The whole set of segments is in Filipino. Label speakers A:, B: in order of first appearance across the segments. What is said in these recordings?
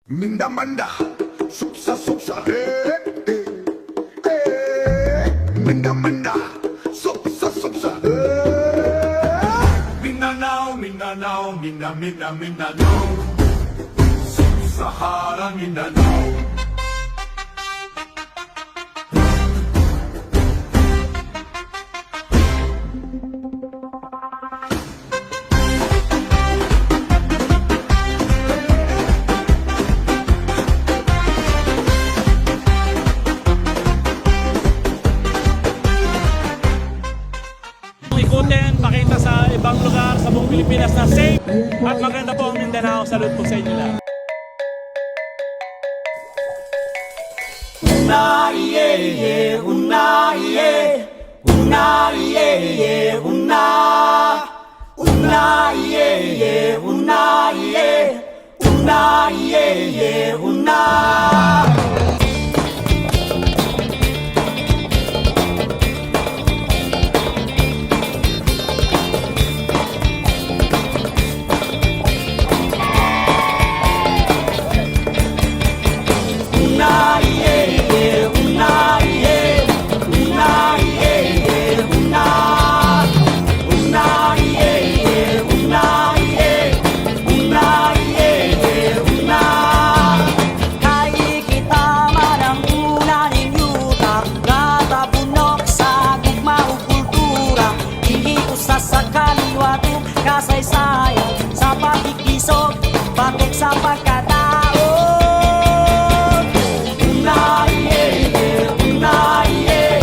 A: Minda manda, suksa suksa, Minda manda, suksa suksa, Mindanao, Mindanao, Mindanao, Sahara Mindanao.
B: Ikutin, pakita sa ibang lugar sa buong Pilipinas na safe at maganda po ang Mindanao. Salute po sa inyo lahat.
C: Una iye iye, una iye, una iye iye, una iye iye, una iye, una iye iye, una. Kasaysayan sa pakikisog, patok sa pagkataon. Una iye iye, una iye,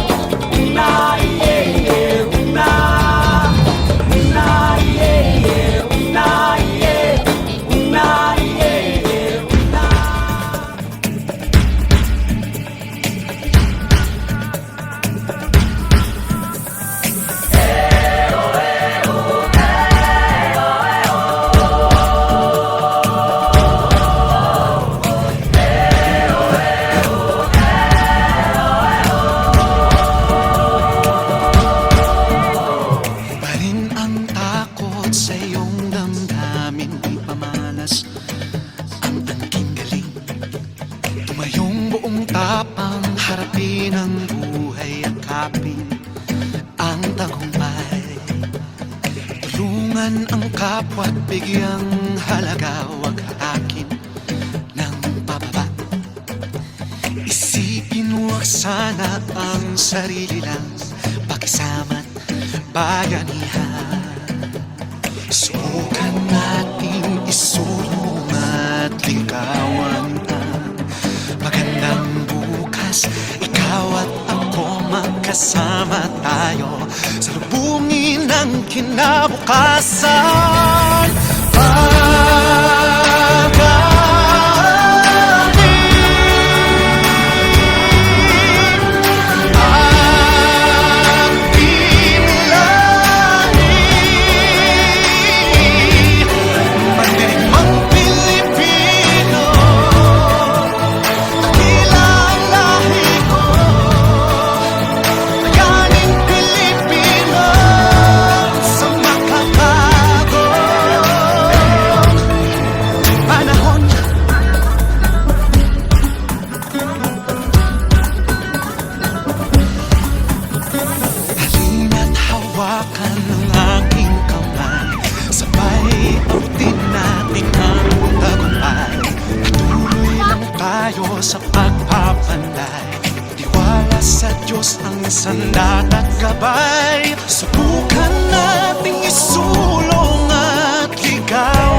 C: una iye iye, una iye iye, una iye, una iye iye, una.
D: Sa iyong damdamin di pamalas ang tangking galing. Tumayong buong tapang harapin ang buhay at kapin ang tagumpay. Tulungan ang kapwa't bigyang halaga, wag hatakin ng pababa. Isipin wag sana ang sarili lang, pakisama't bayanihan. Subukan nating isulong at ligawan ang magandang bukas. Ikaw at ako magkasama tayo, salubungin ang kinabukasan. Hawakan ng aking kamay, sabay abutin natin ang tagumpay. Patuloy lang tayo sa pagpapanday, tiwala sa Diyos ang sandat at gabay. Subukan nating isulong at ligaw